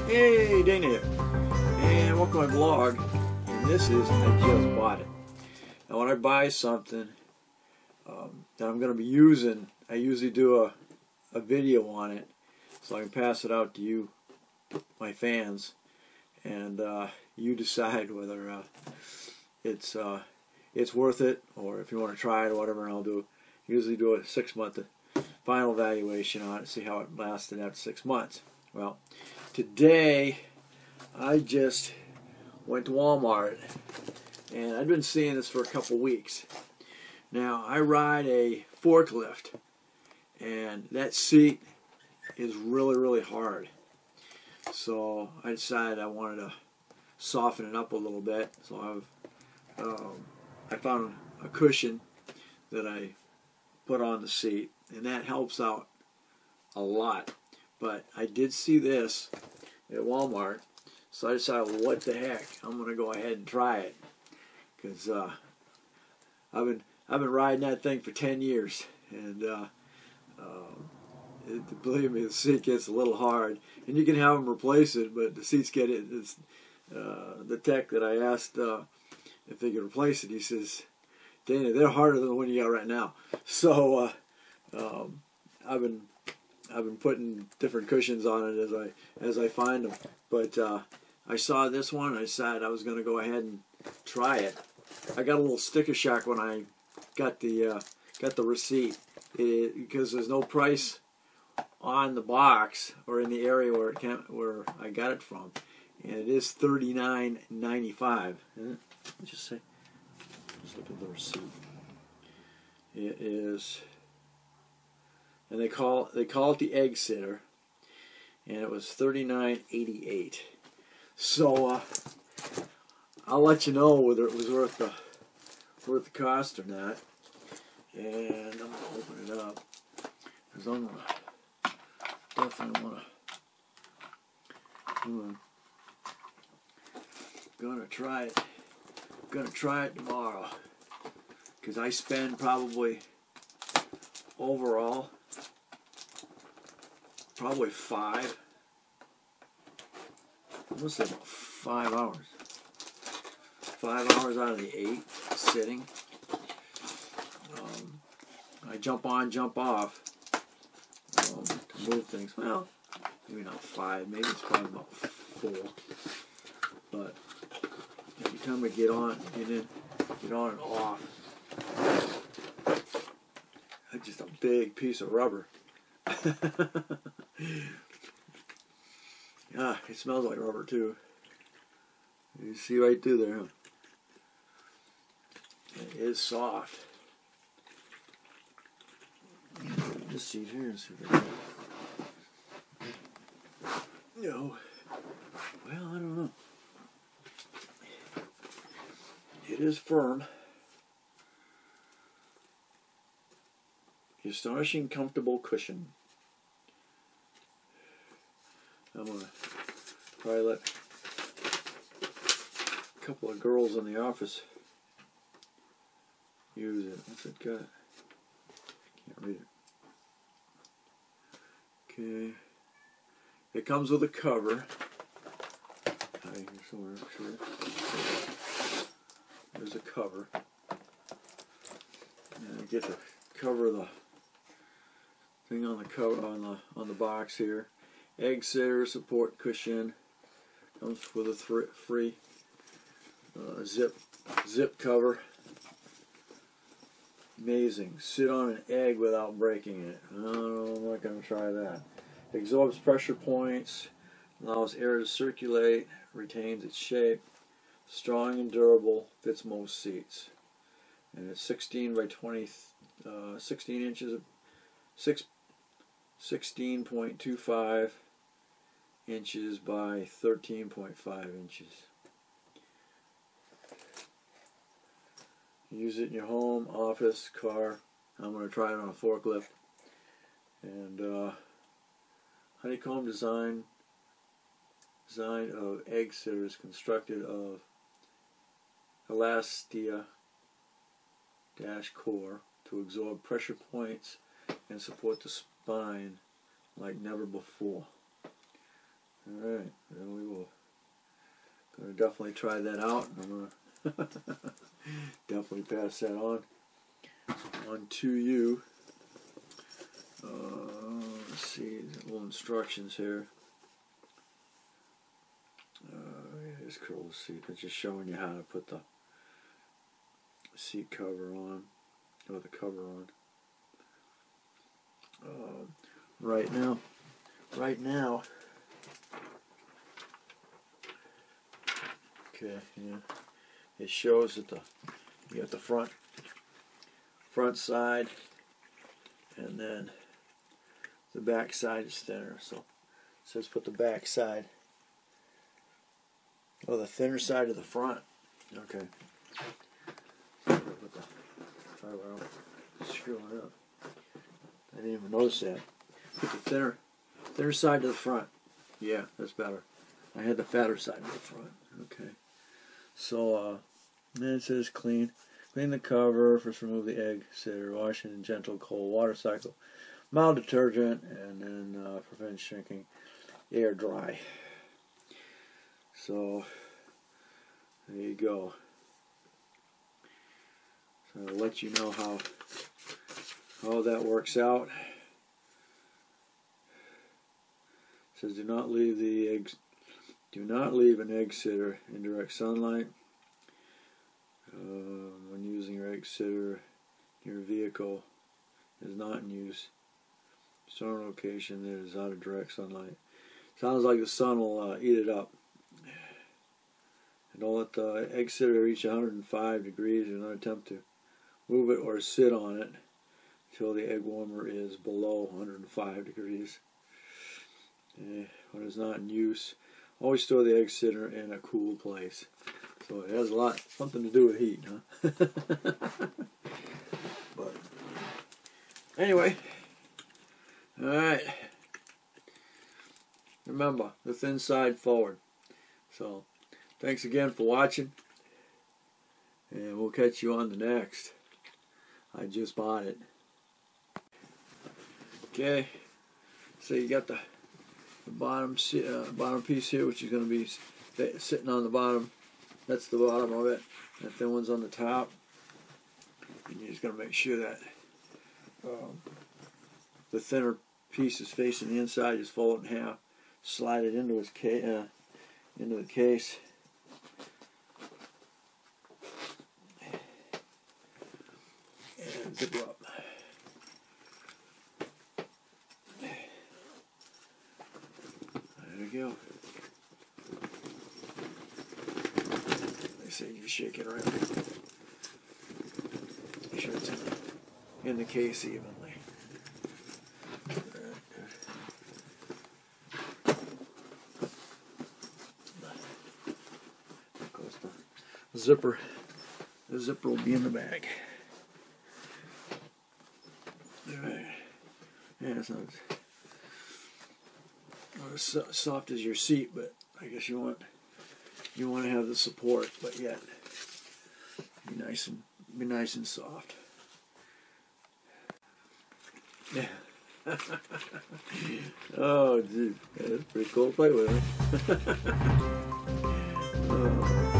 Hey, Dana here, and welcome to my blog. And this is I just bought it. Now, when I buy something that I'm going to be using, I usually do a video on it so I can pass it out to you, my fans, and you decide whether it's worth it, or if you want to try it or whatever. And I'll usually do a 6-month final evaluation on it, see how it lasted after 6 months. Well, today I just went to Walmart, and I've been seeing this for a couple weeks. Now, I ride a forklift, and that seat is really, really hard. So I decided I wanted to soften it up a little bit. So I found a cushion that I put on the seat, and that helps out a lot. But I did see this at Walmart, so I decided, what the heck, I'm going to go ahead and try it, because I've been riding that thing for 10 years, and believe me, the seat gets a little hard, and you can have them replace it, but the seats get it. The tech that I asked if they could replace it, he says, Dana, they're harder than the one you got right now. So I've been putting different cushions on it as I find them. But I saw this one, and I decided I was going to go ahead and try it. I got a little sticker shock when I got the receipt, because there's no price on the box or in the area where I got it from, and it is $39.95. Just look at the receipt. It is. And they call it the egg sitter, and it was $39.88. So I'll let you know whether it was worth the cost or not. And I'm gonna open it up, because I'm definitely gonna try it. Gonna try it tomorrow, because I spend probably overall probably 5 hours. 5 hours out of the 8 sitting. I jump on, jump off to move things. Well, maybe not 5. Maybe it's probably about 4. But every time I get on and off, it's just a big piece of rubber. Yeah, it smells like rubber too. You see right through there, huh? It is soft. This seat here is super. No. Well, I don't know. It is firm. Astonishing comfortable cushion. I'm going to probably let a couple of girls in the office use it. What's it got? Can't read it. Okay. It comes with a cover. Here somewhere, sure. There's a cover. And I get to cover the thing on the cover on the box here. Egg sitter support cushion. Comes with a free zip cover. Amazing. Sit on an egg without breaking it. No, I'm not going to try that. Absorbs pressure points. Allows air to circulate. Retains its shape. Strong and durable. Fits most seats. And it's 16 by 20. 16 inches, 16.25 inches by 13.5 inches. Use it in your home, office, car. I'm going to try it on a forklift. And honeycomb design of egg sitters constructed of Elasta-core to absorb pressure points and support the spine like never before. Alright, then we will. Gonna definitely try that out. I'm gonna definitely pass that on to you. Let's see, little instructions here. Here's curl seat. It's just showing you how to put the seat cover on, or the cover on. Right now, okay, yeah, it shows that you got the front side, and then the back side is thinner. So it says put the back side, the thinner side of the front. Okay. Put the screwing up. I didn't even notice that. Put the thinner side to the front. Yeah, that's better. I had the fatter side to the front. Okay. So then it says clean the cover. First remove the egg sitter. Wash in gentle cold water cycle. Mild detergent, and then prevent shrinking. Air dry. So there you go. So I'll let you know how that works out. It says do not leave an egg sitter in direct sunlight. When using your egg sitter, your vehicle is not in use. Store in a location that is out of direct sunlight. Sounds like the sun will eat it up. And don't let the egg sitter reach 105 degrees. Do not attempt to move it or sit on it until the egg warmer is below 105 degrees. When it's not in use, always store the egg sitter in a cool place. So it has something to do with heat, huh? But anyway, all right. Remember, the thin side forward. So thanks again for watching, and we'll catch you on the next. I just bought it. Okay, so you got the bottom piece here, which is going to be sitting on the bottom. That's the bottom of it. That thin one's on the top. And you're just going to make sure that the thinner piece is facing the inside. Just fold it in half, slide it into the case. And zip it up. There we go. They say you shake it around. Make sure it's in the case evenly. Of course, the zipper will be in the bag. Alright. Yeah, it's not as soft as your seat, but I guess you want to have the support, but yet be nice and soft. Yeah. Oh, dude, that's pretty cool to play with. Huh? Oh.